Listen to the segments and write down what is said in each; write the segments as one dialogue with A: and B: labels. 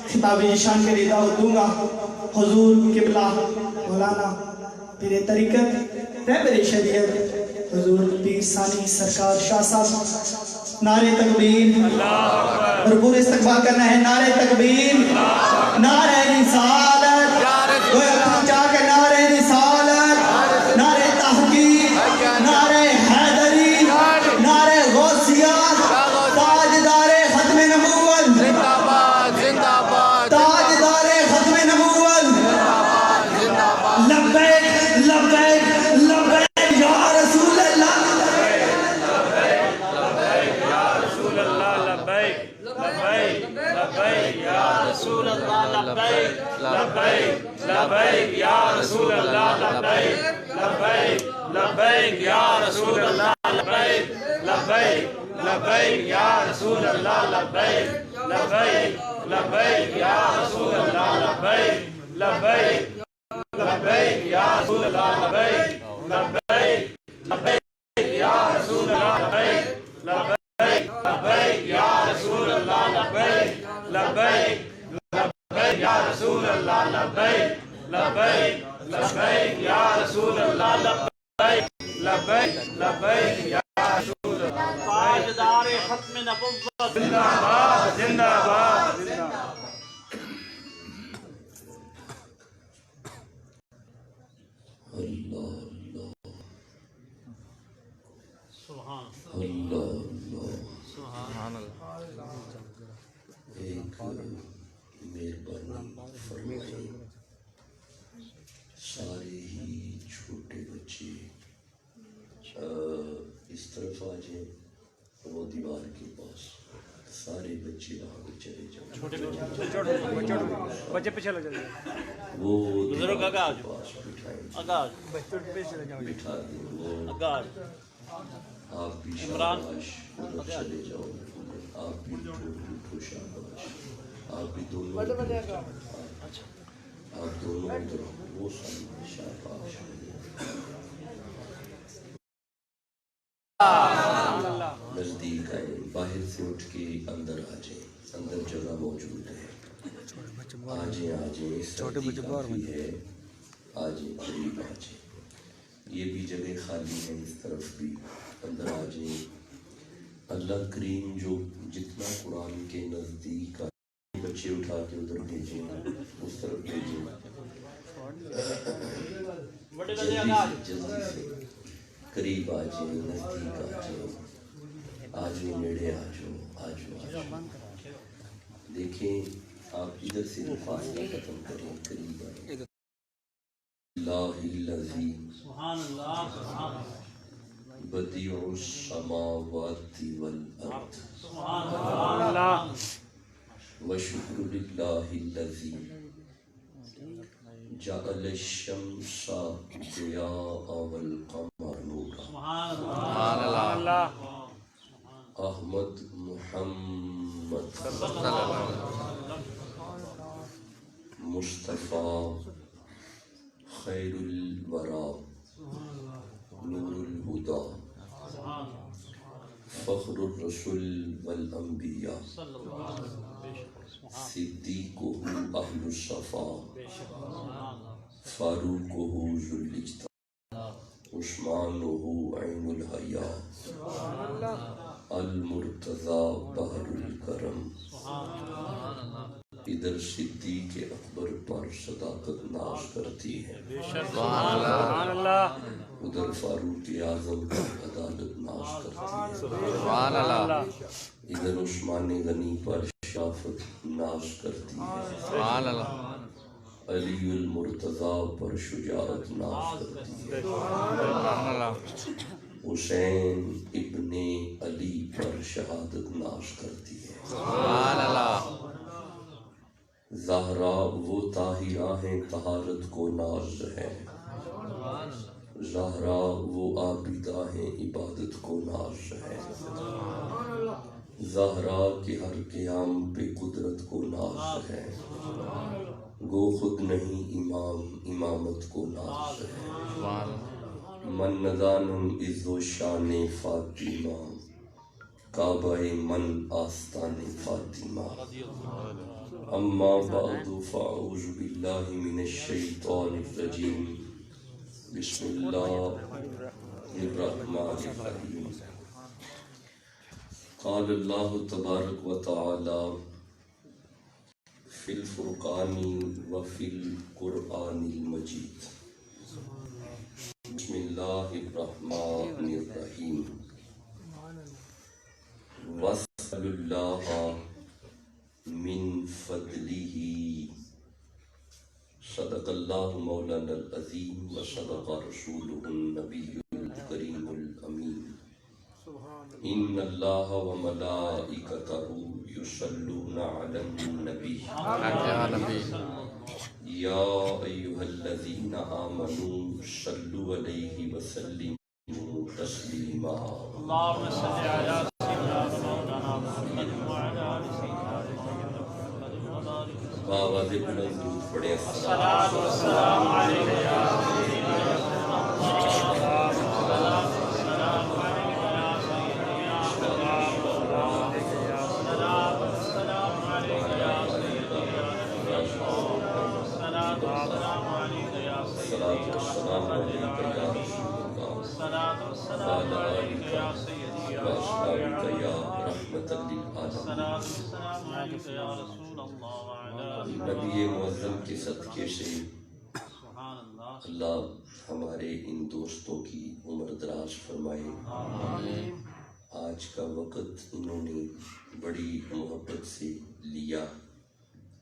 A: خطاب نشان کے لیے دعوت دوں گا حضور قبلہ مولانا پیر طریقت رہبر شریعت حضور پیر ثانی سرکار شاہ صاحب نعرہ تکبیر بھرپور استقبال کرنا ہے نعرہ تکبیر نعرہ رسالت کوئی اپنا جا کے نعرہ رسالت نعرہ تحقیق نعرہ حیدری نعرہ غوثیہ تاجدار ختم نبوت تاجدار ختم نبوت لبیک لبیک لبیک یا رسول اللہ
B: رسول اللہ لبیک لبیک لبیک یا رسول اللہ لبیک لبیک لبیک یا رسول اللہ لبیک لبیک لبیک یا رسول اللہ لبیک لبیک لبیک یا رسول اللہ لبیک لبیک لبیک یا رسول اللہ لبیک لبیک لبیک یا رسول اللہ لبیک لبیک لبیک یا رسول اللہ لبیک لبیک لبیک یا رسول اللہ لبیک لبیک لبیک یا رسول اللہ لبیک لبیک لبیک یا رسول اللہ تاجدار ختم نبوت زندہ باد زندہ باد زندہ باد
C: سبحان اللہ ایک مہربانی فرمائیں سارے ہی چھوٹے بچے اس طرف آ جائیں وہ دیوار کے پاس سارے بچے وہاں پہ چلے جاؤ
B: بچے پیچھے لگ جائیں
C: وہ
B: بزرگ
C: دیوار کے پاس بٹھائیں بٹھا دیں وہ آپ بھی شاباش ادھر چلے جاؤ آپ بھی اٹھو شاباش آپ بھی دونوں آپ دونوں ادھر وہ سامنے شاباش نزدیک آئے باہر سے اٹھ کے اندر آ جائیں اندر جگہ موجود ہے آ جائیں سردی کافی ہے آ جائیں قریب آ جائیں یہ بھی جگہ خالی ہے اس طرف بھی اندر آ جائیں اللہ کریم جو جتنا قرآن کے نزدیک بچے اٹھا کے ادھر بھیجیں اس طرف بھیجیں جلدی سے قریب آ جائیں نزدیک آ جائیں آ جائیں نیڑے آ جاؤ دیکھیں آپ ادھر سے فاصلہ ختم کریں قریب آئیں اللہ الذی بدیع السماوات والارض وشکر للہ الذی جعل الشمس ضیاء والقمر نورا احمد محمد مصطفیٰ خیر الورا نور الہدا فخر الرسل والانبیاء صدیقہ اہل الصفا فاروقہ ذو الاجتباء عثمانہ عین الحیا المرتضی بحر الکرم ادھر صدیق اکبر پر صداقت ناز کرتی ہے ادھر فاروق اعظم پر عدالت ناز کرتی ہے ادھر عثمان غنی پر شرافت ناز کرتی ہے علی المرتضی پر شجاعت ناز کرتی ہے حسین ابن علی پر شہادت ناز کرتی ہے زہرا وہ طاہرہ ہیں طہارت کو ناز ہے زہرا وہ عابدہ ہیں عبادت کو ناز ہے زہرا کے ہر قیام پہ قدرت کو ناز ہے گو خود نہیں امام امامت کو ناز ہے من ندانم عز و شان فاطمہ کعبہ من آستان فاطمہ أما بعد فأعوذ بالله من الشيطان الرجيم بسم الله الرحمن الرحيم قال الله تبارك وتعالى في الفرقان وفي القرآن المجيد بسم الله الرحمن الرحيم واسأل الله من فضله صدق الله مولانا العظيم وصدق رسوله النبي الكريم الأمين إن الله وملائكته يصلون على النبي يا أيها الذين آمنوا صلوا عليه وسلموا تسليما
B: اللهم صل على سيدنا مولانا محمد وعلى آل سيدنا محمد وبارك وسلم.
C: بآواز بلند درود پڑھیں
B: الصلاة والسلام عليك يا سيدنا
C: نبی معظم کے صدقے سے اللہ ہمارے ان دوستوں کی عمر دراز فرمائے. آج کا وقت انہوں نے بڑی محبت سے لیا.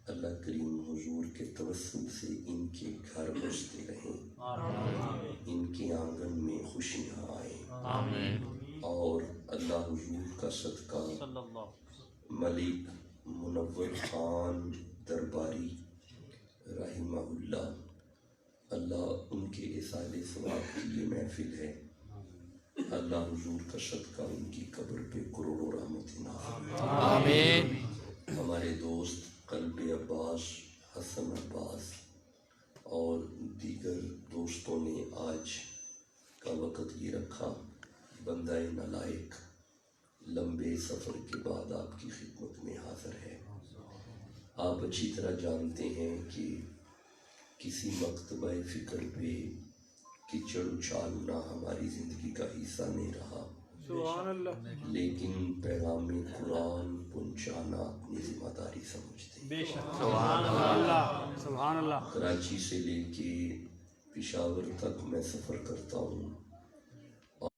C: اللہ کریم حضور کے توسل سے ان کے گھر بستے رہیں, ان کے آنگن میں خوشیاں آئیں, اور اللہ حضور کا صدقہ ملک منور خان درباری رحمہ اللہ ان کے اصال ثواب کی یہ محفل ہے. اللہ حضور کا صدقہ ان کی قبر پہ کروڑوں رحمت نازل. ہمارے دوست قلب عباس, حسن عباس اور دیگر دوستوں نے آج کا وقت یہ رکھا. بندہ نالائق لمبے سفر کے بعد آپ کی خدمت میں حاضر ہے. آپ اچھی طرح جانتے ہیں کہ کسی مکتبہ فکر پہ کچڑ اچھالنا ہماری زندگی کا حصہ نہیں رہا, لیکن پیغام قرآن پہنچانا اپنی ذمہ داری سمجھتے ہیں. کراچی سے لے کے پشاور تک میں سفر کرتا ہوں, اور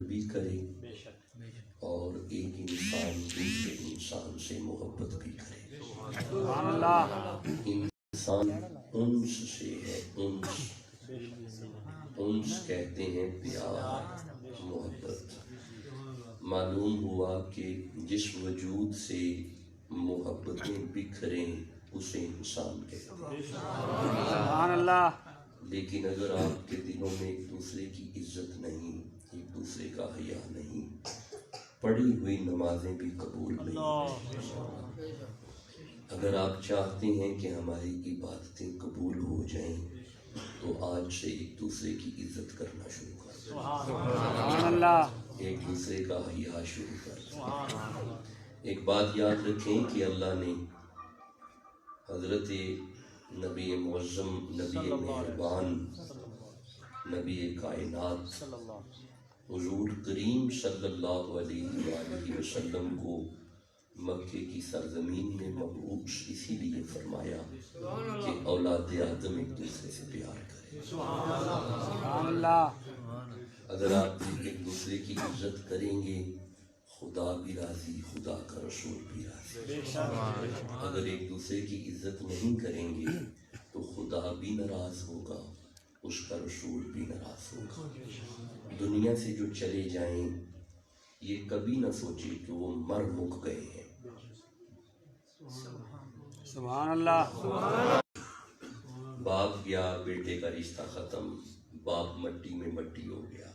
C: بھی کرے اور ایک انسان دوسرے انسان سے محبت بھی کرے. انسان انس سے ہے, انس کہتے ہیں پیار محبت. معلوم ہوا کہ جس وجود سے محبتیں بکھریں اسے انسان کہتے ہیں. لیکن اگر آپ کے دلوں میں ایک دوسرے کی عزت نہیں, ایک دوسرے کا حیا نہیں, پڑھی ہوئی نمازیں بھی قبول نہیں. اگر آپ چاہتے ہیں کہ ہماری عبادتیں قبول ہو جائیں تو آج سے ایک دوسرے کی عزت کرنا شروع کر دیں, ایک دوسرے کا حیا شروع کر دیں. ایک بات یاد رکھیں کہ اللہ نے حضرت نبی معظم, نبی مہربان, نبی کائنات حضور کریم صلی اللہ علیہ وآلہ وسلم کو مکے کی سرزمین میں مبعوث اسی لیے فرمایا کہ اولاد آدم ایک دوسرے سے پیار کرے. اگر آپ ایک دوسرے کی عزت کریں گے خدا بھی راضی, خدا کا رسول بھی راضی. اگر ایک دوسرے کی عزت نہیں کریں گے تو خدا بھی ناراض ہوگا, اس کا رسول بھی ناراض ہوگا. دنیا سے جو چلے جائیں یہ کبھی نہ سوچے کہ وہ مر مک گئے ہیں.
D: سبحان اللہ.
C: باپ گیا, بیٹے کا رشتہ ختم, باپ مٹی میں مٹی ہو گیا.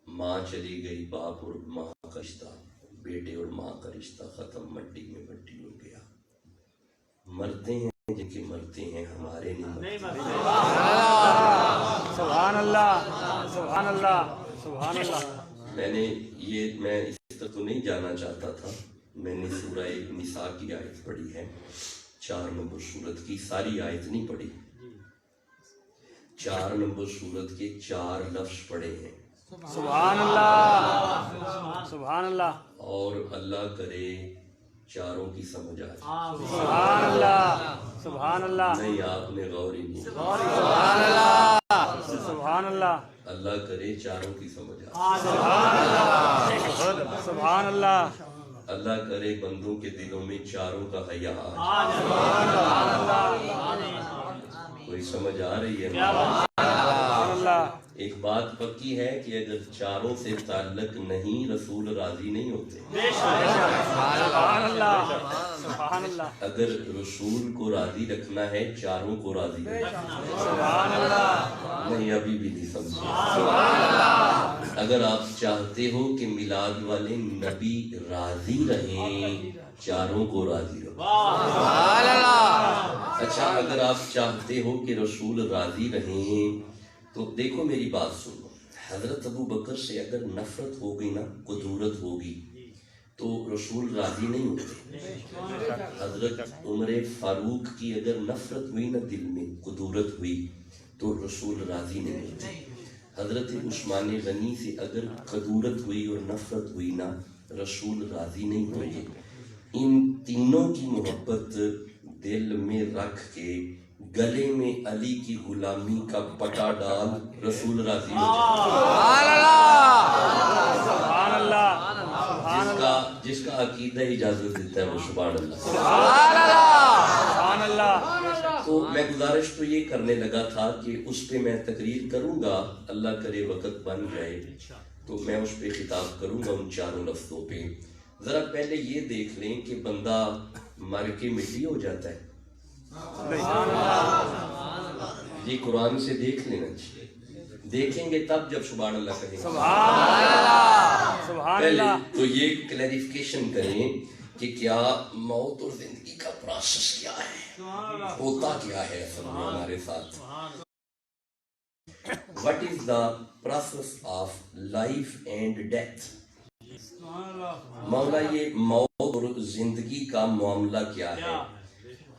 C: ماں چلی گئی, باپ اور ماں کا رشتہ, بیٹے اور ماں کا رشتہ ختم, مٹی میں مٹی ہو گیا. مرتے ہیں جن کے مرتے ہیں, ہمارے نہیں مرتے.
D: سبحان اللہ, سبحان اللہ, سبحان اللہ.
C: میں اس طرح تو نہیں جانا چاہتا تھا, میں نے سورہ نساء کی آیت پڑھی ہے، 4 نمبر سورت کی ساری آیت نہیں پڑھی، 4 نمبر سورت کے 4 لفظ پڑھے ہیں،
D: سبحان اللہ سبحان اللہ
C: اور اللہ کرے چاروں کی سمجھ آ جائے۔
D: سبحان اللہ سبحان اللہ
C: نہیں، آپ نے غور ہی نہیں کیا۔
D: سبحان اللہ سبحان اللہ
C: اللہ کرے چاروں کی سمجھ آ جائے۔
D: سبحان اللہ
C: اللہ کرے بندوں کے دلوں میں چاروں کا حیا آ جائے۔ کوئی سمجھ آ رہی ہے؟
D: سبحان اللہ
C: ایک بات پکی ہے کہ اگر چاروں سے تعلق نہیں، رسول راضی نہیں ہوتے۔
D: سبحان اللہ سبحان اللہ
C: اگر رسول کو راضی رکھنا ہے، چاروں کو راضی رکھنا ہے۔
D: سبحان اللہ
C: نہیں، ابھی بھی نہیں سمجھے۔ اگر آپ چاہتے ہو کہ میلاد والے نبی راضی رہیں، چاروں کو راضی رکھو۔ اچھا، اگر آپ چاہتے ہو کہ رسول راضی رہیں تو دیکھو میری بات سنو، حضرت ابو بکر سے اگر نفرت ہو گئی نا، قدورت ہوگی تو رسول راضی نہیں ہوتے۔ حضرت عمر فاروق کی اگر نفرت ہوئی نا، دل میں قدورت ہوئی تو رسول راضی نہیں ہوتے۔ حضرت عثمان غنی سے اگر قدورت ہوئی اور نفرت ہوئی نا، رسول راضی نہیں ہوتے۔ ان تینوں کی محبت دل میں رکھ کے گلے میں علی کی غلامی کا پٹا ڈال، رسول راضی ہو
D: سبحان اللہ
C: جائے۔ جس کا عقیدہ اجازت دیتا ہے وہ سبحان اللہ۔
D: سبحان اللہ
C: تو میں گزارش تو یہ کرنے لگا تھا کہ اس پہ میں تقریر کروں گا، اللہ کرے وقت بن جائے تو میں اس پہ خطاب کروں گا، ان چاروں لفظوں پہ۔ ذرا پہلے یہ دیکھ لیں کہ بندہ مر کے مٹی ہو جاتا ہے، یہ قرآن سے دیکھ لینا چاہیے۔ دیکھیں گے تب جب سبحان اللہ کہیں گے۔
D: سبحان
C: پہلے
D: اللہ
C: تو یہ کلیریفیکیشن کریں کہ کیا موت اور زندگی کا پروسیس کیا ہے، ہوتا کیا ہے اصل میں ہمارے ساتھ۔ What is the process of life and death؟ مولا یہ موت اور زندگی کا معاملہ کیا ہے؟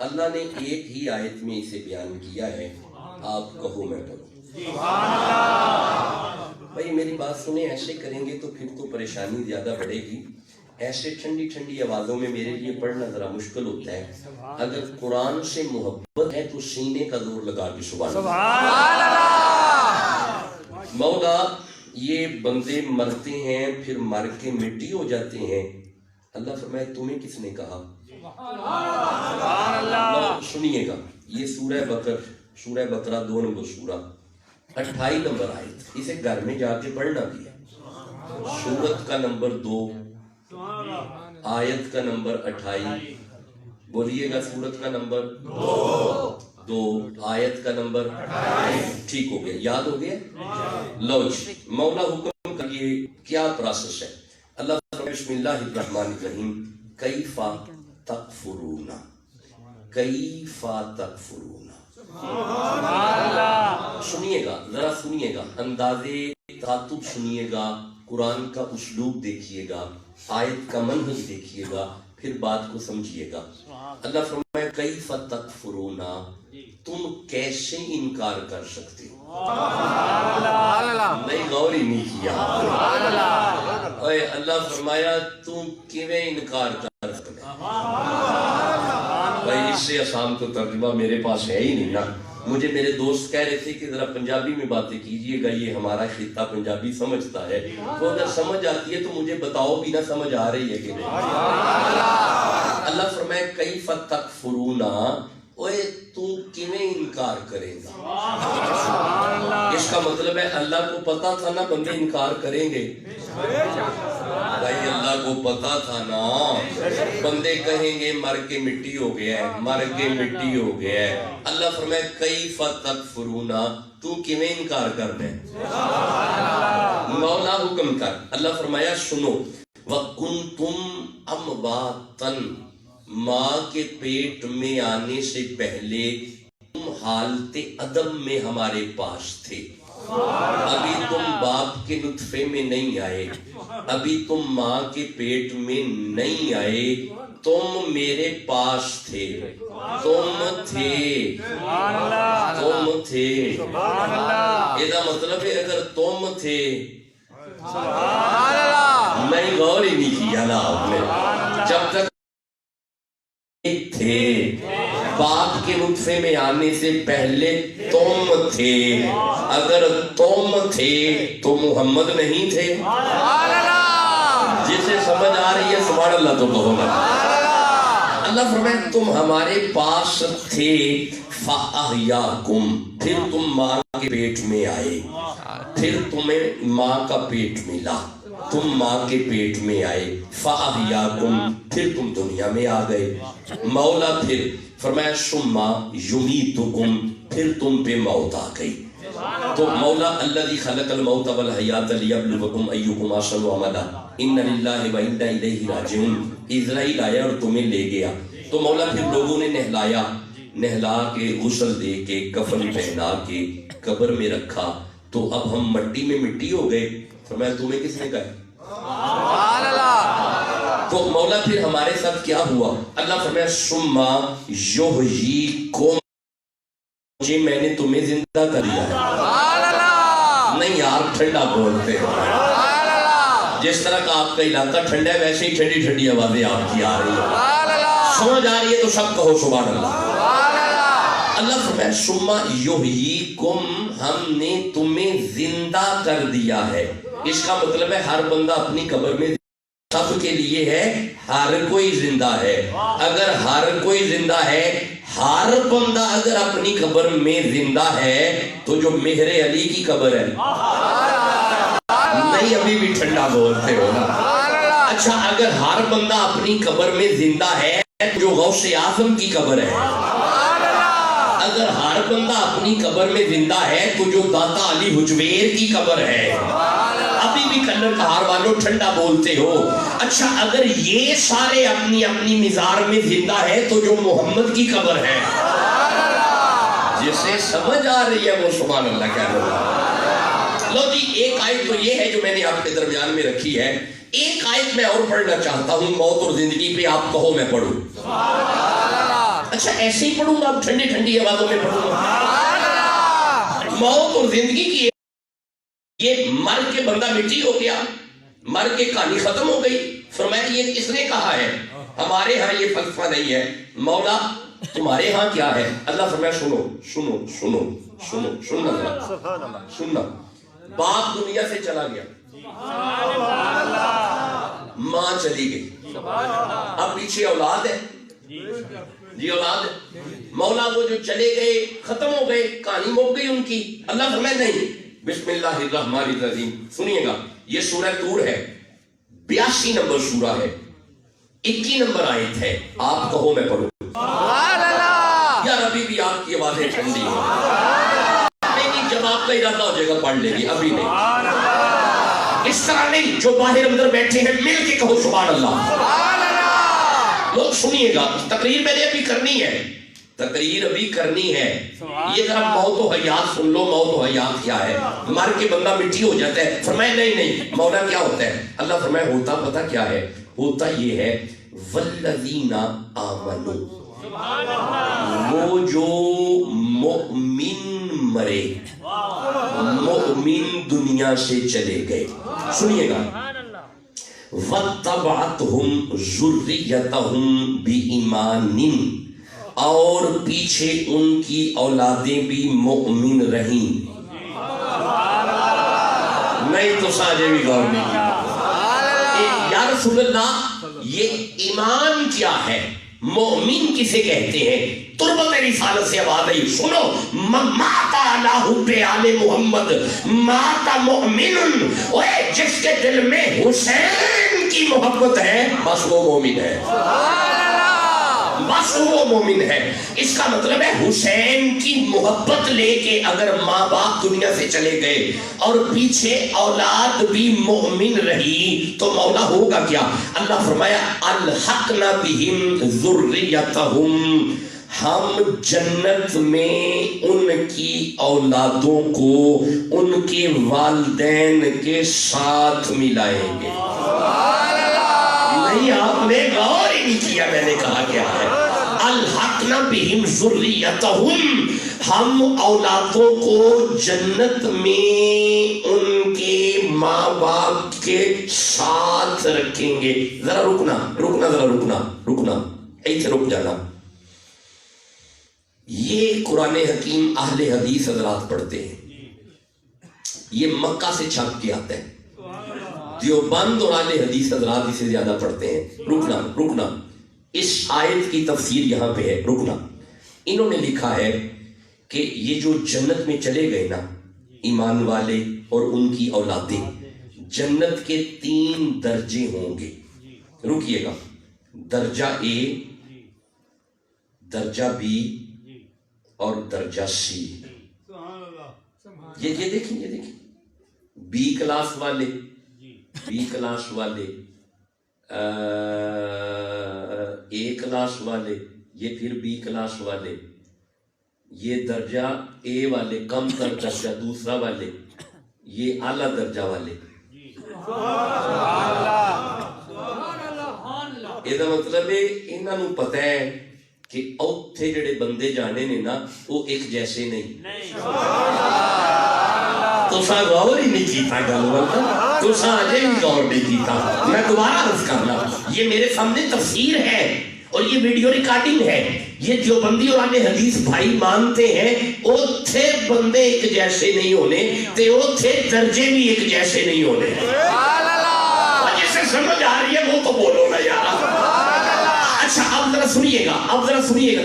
C: اللہ نے ایک ہی آیت میں اسے بیان کیا ہے، آپ کہو میں پڑھوں۔ بھائی میری بات سنیں، ایسے کریں گے تو پھر تو پریشانی زیادہ بڑھے گی۔ ایسے ٹھنڈی ٹھنڈی آوازوں میں میرے لیے پڑھنا ذرا مشکل ہوتا ہے۔ اگر قرآن سے محبت ہے تو سینے کا زور لگا کے سبحان اللہ۔ مولا یہ بندے مرتے ہیں پھر مر کے مٹی ہو جاتے ہیں، اللہ فرمائے تمہیں کس نے کہا؟ سنیے گا، یہ سورہ بقرہ 2 نمبر سورہ 28 نمبر آیت، اسے گھر میں جا کے پڑھنا بھی ہے۔ سورت کا نمبر 2، آیت کا نمبر 28، بولیے گا سورت کا نمبر 2 آیت کا نمبر 28، ٹھیک ہو گیا، یاد ہو گیا؟ لو جی، مولا حکم کریے کیا پروسیس ہے۔ اللہ فرمائے بسم اللہ الرحمن الرحیم، کیف تکفرون، کیف تکفرون۔ سنیے گا، ذرا سنیے گا، اندازے تخاطب سنیے گا، قرآن کا اسلوب دیکھیے گا، آیت کا منہج دیکھیے گا، پھر بات کو سمجھیے گا۔ اللہ فرمائے کیف تکفرون، تم کیسے انکار کر سکتے ہو؟ نہیں، غور ہی نہیں کیا۔ اے اللہ فرمایا تم کیویں انکار کر سکتے ہو؟ بھائی اس سے آسان تو ترجمہ میرے پاس ہے ہی نہیں نا۔ مجھے میرے دوست کہہ رہے تھے کہ ذرا پنجابی میں باتیں کیجئے گا، یہ ہمارا خطہ پنجابی سمجھتا ہے، تو اگر سمجھ آتی ہے تو مجھے بتاؤ بھی نہ سمجھ آ رہی ہے کہ نہیں۔ اللہ فرمائے کیف تکفرون، اوے تو کیویں انکار کرے گا؟ اس کا مطلب ہے اللہ کو پتا تھا نا بندے انکار کریں گے۔ بھائی اللہ کو پتا تھا نا بندے کہیں گے مر کے مٹی ہو گیا ہے، مر کے مٹی ہو گیا ہے۔ اللہ فرمائے کیف تکفرون، تو کیویں انکار کرنا ہے؟ مولا حکم کر۔ اللہ فرمایا سنو، وَكُنْتُمْ أَمْوَاتًا، ماں کے پیٹ میں آنے سے پہلے تم حالت عدم میں ہمارے پاس تھے۔ ابھی تم باپ کے نطفے میں نہیں آئے, ابھی تم ماں کے پیٹ میں نہیں آئے, تم میرے پاس تھے, تم تھے, تم تھے. یہ مطلب ہے اگر تم تھے, نہیں غور ہی نہیں کیا نا آپ نے, جب تک تھے باپ کے نطفے میں آنے سے پہلے تم تھے, اگر تم تھے تو محمد نہیں تھے. جسے سمجھ آ رہی ہے سبحان اللہ تو کہو نا. اللہ فرمائے تم ہمارے پاس تھے, فَأَحْيَاكُمْ, پھر تم ماں کے پیٹ میں آئے, پھر تمہیں ماں کا پیٹ ملا, تم ماں کے پیٹ میں آئے, فَأَحْيَاكُمْ, پھر تم دنیا میں آ گئے. مولا پھر فرمایا ثُمَّ يُمِيتُكُمْ, پھر تم پہ موت آ گئی. تو مولا الذی خلق الموت والحیات لیبلوکم ایکم احسن عملا ان للہ و انا الیہ راجعون. اسرائیل آیا اور تمہیں لے گیا, تو مولا پھر لوگوں نے نہلایا, نہلا کے غسل دے کے کفن پہنا کے قبر میں رکھا, تو اب ہم مٹی میں مٹی ہو گئے. فرمایا تمہیں کس نے کہا؟ تو مولا پھر ہمارے ساتھ کیا ہوا؟ اللہ فرمایا ثم یحییکم, جی میں نے تمہیں زندہ کر دیا ہے. نہیں یار ٹھنڈا بولتے ہو, جس طرح کا آپ کا علاقہ ٹھنڈا ہے ویسے ہی ٹھنڈی ٹھنڈی آوازیں آپ کی آ رہی ہیں, سمجھ آ رہی ہے تو سب کہو سبحان اللہ. اللہ فرمایا ثم یحییکم, ہم نے تمہیں زندہ کر دیا ہے. اس کا مطلب ہے ہر بندہ اپنی قبر میں سب کے لیے ہے, ہر کوئی زندہ ہے. اگر ہر کوئی زندہ ہے, ہر بندہ اگر اپنی قبر میں زندہ ہے, تو جو مہر علی کی قبر ہے, نہیں ابھی بھی ٹھنڈا بولتے ہو نا. اچھا اگر ہر بندہ اپنی قبر میں زندہ ہے, جو غوث اعظم کی قبر ہے, اگر ہر بندہ اپنی قبر میں زندہ ہے, تو جو داتا علی حجویر کی قبر ہے, ابھی بھی کلر کہار والوں ٹھنڈا بولتے ہو. اچھا اگر یہ سارے اپنی اپنی مزار میں زندہ ہے, تو جو محمد کی قبر ہے, جسے سمجھ آ رہی ہے وہ سبحان اللہ کہہ رہا. لو جی ایک آیت تو یہ ہے جو میں نے آپ کے درمیان میں رکھی ہے. ایک آیت میں اور پڑھنا چاہتا ہوں, موت اور زندگی پہ, آپ کہو میں پڑھوں. اچھا ایسے ہی پڑھوں گا, ٹھنڈی ٹھنڈی آوازوں میں پڑھوں گا. موت اور زندگی کی, یہ مر کے بندہ مٹی ہو گیا, مر کے کہانی ختم ہو گئی. فرمایا یہ کس نے کہا ہے؟ ہمارے ہاں یہ فلسفہ نہیں ہے. مولا تمہارے ہاں کیا ہے؟ اللہ فرمایا سنو سنو سنو سنو سننا سننا. باپ دنیا سے چلا گیا, ماں چلی گئی, اب پیچھے اولاد ہے, جی اولاد ہے. مولا وہ جو چلے گئے ختم ہو گئے, کہانی مک گئی ان کی. اللہ فرمایا نہیں, بسم اللہ الرحمن الرحیم. سنیے گا, یہ سورہ طور ہے, 82 نمبر سورہ ہے, 21 نمبر آیت ہے. آپ کہو میں پڑھوں. یار ابھی بھی آپ کی آوازیں ٹھنڈی ہیں. نہیں, جب آپ کا ارادہ ہو جائے گا پڑھ لیں گے, ابھی نہیں. اس طرح نہیں, جو باہر اندر بیٹھے ہیں مل کے کہو سبحان اللہ. لوگ سنیے گا, تقریر میں نے ابھی کرنی ہے, تقریر ابھی کرنی ہے. یہ ذرا موت و حیات سن لو. موت و حیات کیا ہے؟ مر کے بندہ مٹی ہو جاتا ہے. فرمایا نہیں نہیں, مولا کیا ہوتا ہے؟ اللہ فرمایا ہوتا پتہ کیا ہے؟ ہوتا یہ ہے والذین آمنوا, وہ جو مؤمن مرے, مؤمن دنیا سے چلے گئے. سنیے گا, وَاتَّبَعَتْهُمْ ذُرِّيَّتَهُمْ بِإِيمَانٍ, اور پیچھے ان کی اولادیں بھی مؤمن رہیں. نہیں تو ساجے بھی غور نہیں کیا. یا رسول اللہ, یہ ایمان کیا ہے؟ مومن کسے کہتے ہیں؟ تربت رسالت سے آواز آئی, سنو. ماتا علی حب آل محمد ماتا مؤمن, جس کے دل میں حسین کی محبت ہے بس وہ مومن ہے, بس وہ مومن ہے. اس کا مطلب ہے حسین کی محبت لے کے اگر ماں باپ دنیا سے چلے گئے اور پیچھے اولاد بھی مومن رہی, تو مولا ہوگا کیا؟ اللہ فرمایا الحقنا بہم ذریتہم, ہم جنت میں ان کی اولادوں کو ان کے والدین کے ساتھ ملائیں گے. نہیں آپ نے غور ہی نہیں کیا میں نے کہا کیا ہے. الحقنا بہم ذریتہم، ہم اولادوں کو جنت میں ان کے ماں باپ کے ساتھ رکھیں گے. ذرا رکنا ایسے رک جانا. یہ قرآن حکیم اہل حدیث حضرات پڑھتے ہیں، یہ مکہ سے چھپ کے آتا ہے. دیوبند اور اہل حدیث حضرات اسے زیادہ پڑھتے ہیں. رکنا اس آیت کی تفسیر یہاں پہ ہے. رکنا انہوں نے لکھا ہے کہ یہ جو جنت میں چلے گئے نا ایمان والے اور ان کی اولادیں، جنت کے 3 درجے ہوں گے. رکیے گا. درجہ اے، درجہ بی اور درجہ سی. یہ دیکھیں بی کلاس والے اے کلاس والے، یہ پھر بی کلاس والے، یہ درجہ اے والے کم تر درجہ دوسرا والے، یہ اعلیٰ درجہ والے. یہ مطلب ہے انہوں نے پتہ ہے کہ اوتھے جڑے بندے جانے نے نا وہ ایک جیسے نہیں. تو سا غور ہی نہیں کیتا گل، تو سا اجے بھی غور نہیں کیتا. میں دوبارہ عرض کرنا، یہ میرے سامنے تفسیر ہے اور یہ ویڈیو ریکارڈنگ ہے. یہ دیوبندی اور اہل حدیث بھائی مانتے ہیں اوتھے بندے ایک جیسے نہیں ہونے تے اوتھے درجے بھی ایک جیسے نہیں ہونے. جسے سمجھ آ رہی ہے وہ تو بولو نا یار. اچھا اب ذرا سنیے گا،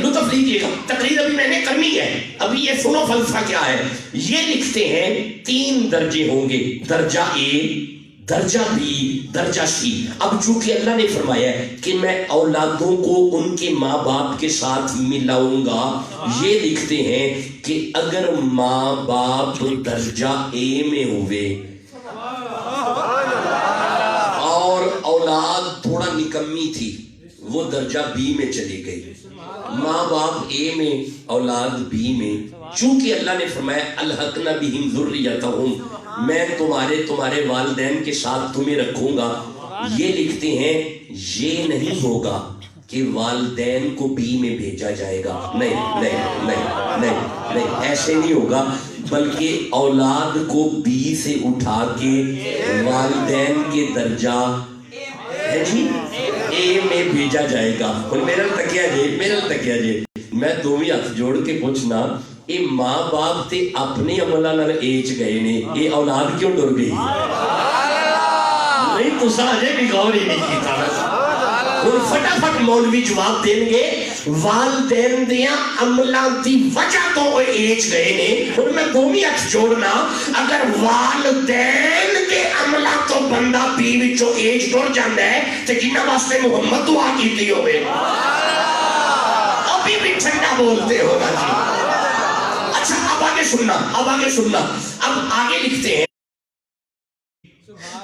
C: لطف لیجیے گا. تقریر ابھی میں نے کرنی ہے، ابھی یہ سنو فلسفہ کیا ہے. یہ لکھتے ہیں 3 درجے ہوں گے، درجہ اے، درجہ بی، درجہ سی. اب چونکہ اللہ نے فرمایا ہے کہ میں اولادوں کو ان کے ماں باپ کے ساتھ ملاؤں گا، یہ لکھتے ہیں کہ اگر ماں باپ درجہ اے میں ہوئے اور اولاد تھوڑا نکمی تھی، وہ درجہ بی میں چلی گئی. ماں باپ اے میں، اولاد بی میں. چونکہ اللہ نے فرمایا الحقنا بہم ذریتہم، میں تمہارے والدین کے ساتھ تمہیں رکھوں گا. یہ لکھتے ہیں یہ نہیں ہوگا کہ والدین کو بی میں بھیجا جائے گا. نہیں ایسے نہیں ہوگا، بلکہ اولاد کو بی سے اٹھا کے والدین کے درجہ ہے جی اے میں بھیجا جائے گا. اور میرا تکیا جے میں دوویں ہاتھ جوڑ کے پوچھنا، اے ماں باپ تے اپنے عملہ نال ایچ گئے نے، اے اولاد کیوں ڈر گئی؟ نہیں تو ساجے بھی غور ہی نہیں کیتا. اور فٹافٹ مولوی جواب دیں گے والدین دیاں عملہ دی وجہ تو وہ ایچ گئے نے. اور میں دوویں ہاتھ جوڑنا، اگر والدین دے عملہ تو بندہ بی وچوں ایچ ڈر جاندا ہے تے جنہاں واسطے محمد دعا کیتی ہوئے ابھی بھی ٹھنڈا بولتے ہو نا جی. اچھا اب آگے سننا. اب آگے لکھتے ہیں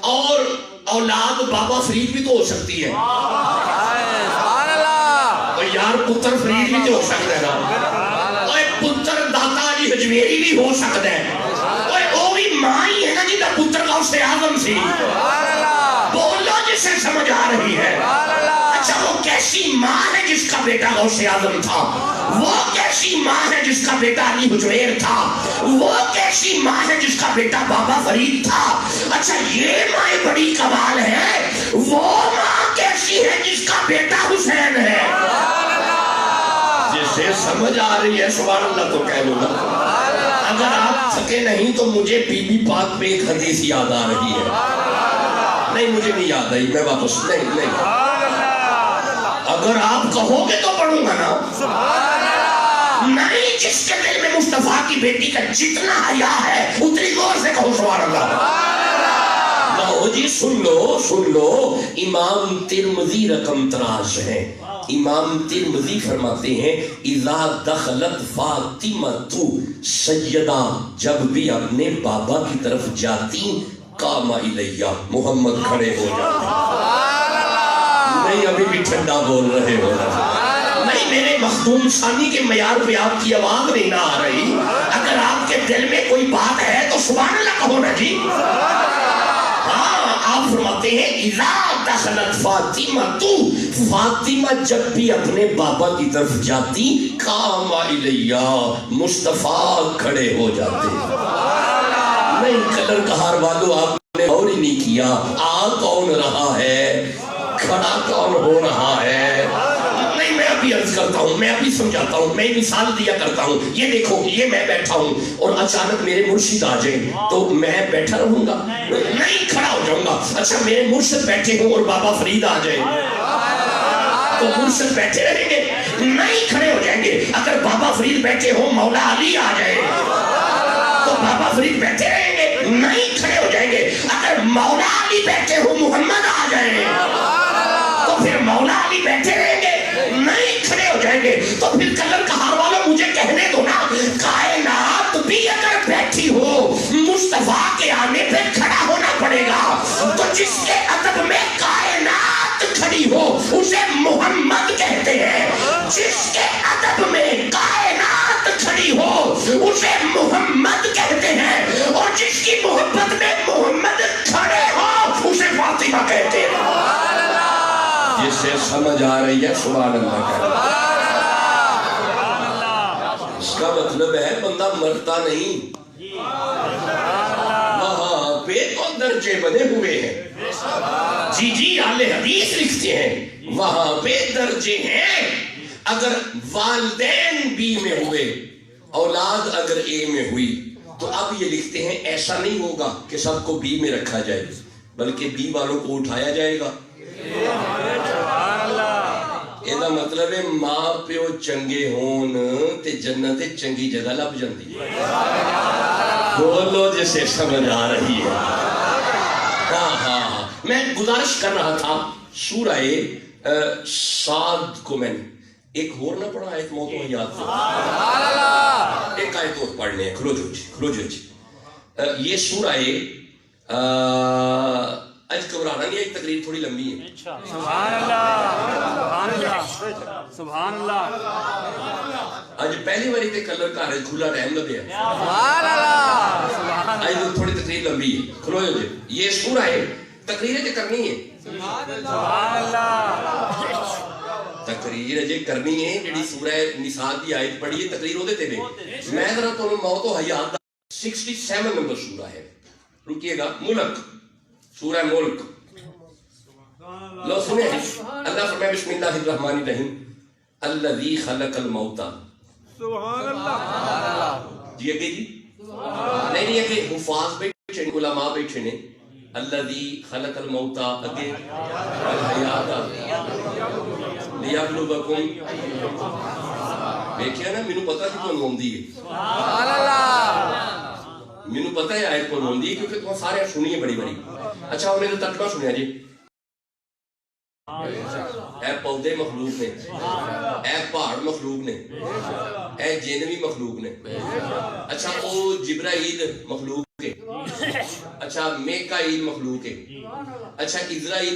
C: اور اولاد بابا فرید بھی تو ہو سکتی ہے. یار پتر فرید بھی تو ہو سکتا ہے نا. پتر داتا جی ہجویری بھی ہو سکتا ہے. وہ بھی ماں ہی ہے نا جی کا پتر غوث اعظم سی. بولو جسے سمجھ آ رہی ہے. اچھا وہ کیسی ماں ہے جس کا بیٹا غوث اعظم تھا؟ وہ کیسی ماں ہے جس کا بیٹا علی حجویر تھا؟ وہ کیسی ماں ہے جس کا بیٹا بابا فرید تھا؟ اچھا یہ ماں بڑی کمال ہے. وہ ماں کیسی ہے جس کا بیٹا حسین ہے؟ جسے سمجھ آ رہی ہے سبحان اللہ تو کہہ لو نا. اگر آپ تھکے نہیں تو مجھے بی بی پاک پہ ایک حدیث یاد آ رہی ہے. نہیں مجھے نہیں یاد آئی، میں واپس نہیں. اگر آپ کہو گے تو پڑھوں گا نا. نہیں جس کے دل میں مصطفیٰ کی بیٹی کا جتنا حیا ہے اتنی غور سے کہو سبحان اللہ. لو جی سن لو. امام ترمذی رقم تراش ہے. امام ترمذی فرماتے ہیں اذا دخلت فاطمہ سیدہ، جب بھی اپنے بابا کی طرف جاتی قام الیہ، محمد کھڑے ہو جاتے. نہیں ابھی بھی ٹھنڈا بول رہے ہو. نہیں میرے مخدوم ثانی کے معیار پہ آپ کی آواز نہیں نہ آ رہی؟ اگر آپ کے دل میں کوئی بات ہے تو سبحان اللہ کہو نا جی. ہاں آپ فرماتے ہیں اذا دخلت فاطمہ تو فاطمہ جب بھی اپنے بابا کی طرف جاتی قام الیہ مصطفیٰ کھڑے ہو جاتے. نہیں کلر کہار والو آپ نے اور ہی نہیں کیا. آ کون رہا ہے کھڑا کون ہو رہا ہے؟ نہیں میں ابھی عرض کرتا ہوں, میں ابھی سمجھاتا ہوں, میں مثال دیا کرتا ہوں. یہ دیکھو یہ میں بیٹھا ہوں اور اچانک میرے مرشد آ جائیں تو میں بیٹھا رہوں گا؟ نہیں کھڑا ہو جاؤں گا. اچھا میرے مرشد بیٹھے ہوں اور بابا فرید آ جائیں تو مرشد بیٹھے رہیں گے؟ نہیں کھڑے ہو جائیں گے. اگر بابا فرید بیٹھے ہوں مولا علی آ جائے تو بابا فرید بیٹھے رہیں گے؟ نہیں کھڑے ہو جائیں گے. اگر مولا علی بیٹھے ہوں محمد آ جائے تو پھر مولا علی بیٹھے رہیں گے؟ نہیں کھڑے ہو جائیں گے. تو پھر کلر کہار والوں مجھے کہنے دو نا, کائنات بھی اگر بیٹھی ہو مصطفیٰ کے آنے پہ کھڑا ہونا پڑے گا. تو جس کے ادب میں کائنات کھڑی ہو اسے محمد کہتے ہیں, جس کے ادب میں کائنات کھڑی ہو اسے محمد کہتے ہیں, اور جس کی محبت میں محمد کھڑے ہو اسے فاطمہ کہتے ہیں. جسے سمجھ آ رہی ہے سبحان اللہ کہتے. اس کا مطلب ہے بندہ مرتا نہیں, وہاں پہ تو درجے بنے ہوئے ہیں. جی جی اہل حدیث لکھتے ہیں وہاں پہ درجے ہیں. اگر والدین بی میں ہوئے اولاد اگر اے میں ہوئی تو اب یہ لکھتے ہیں ایسا نہیں ہوگا کہ سب کو بی میں رکھا جائے بلکہ بی والوں کو اٹھایا جائے گا. یہ مطلب ہے ماں پیو چنگے ہون تے جنت چنگی جگہ لب جاندی. بولو جسے سمجھ آ رہی ہے. ہاں میں گزارش کر رہا تھا سورہ صاد کو میں نے ایک اور نہ پڑھا آیت موت و حیات سے. ایک آیت اور پڑھ لیں. کھلو جو جی. یہ سورہ آج گھبرانا نہیں ہے, ایک تقریر تھوڑی لمبی ہے.
D: سبحان اللہ سبحان اللہ.
C: آج پہلی باری تے کلر کا رہے کھلا ٹائم لگے ہیں.
D: سبحان اللہ.
C: آج تھوڑی تقریر لمبی ہے. کھلو جو یہ سورہ ہے تقریریں تے کرنی ہے.
D: سبحان اللہ.
C: تقریر اجے کرنی ہے جڑی سورہ نساء دی آیت پڑھی ہے تقریر ہوتے تے میں ذرا تو موت و حیات 67 نمبر سورہ ہے. رکیے گا. ملک سورہ ملک لو سنیں. اللہ فرمائے بسم اللہ الرحمن الرحیم الذی خلق الموت.
D: سبحان اللہ.
C: جی اگے جی نہیں اگے حفاظ بیٹھے ہیں علماء بیٹھے ہیں. الذی خلق الموت اگے الحیات لیبلوکم. دیکھیا نا مینوں پتہ کہ کون ہوندی ہے.
D: سبحان اللہ.
C: مینوں پتہ ہے آیت کون ہوندی ہے کیونکہ تم سارے سنیے بڑی بڑی. اچھا ہم نے تو ترجمہ سنیا جی. اے پودے مخلوق نے, اے پہاڑ مخلوق نے, اے جنوی مخلوق نے. اچھا او جبرائیل مخلوق ہے. اچھا میکائیل مخلوق ہے. اچھا اسرائیل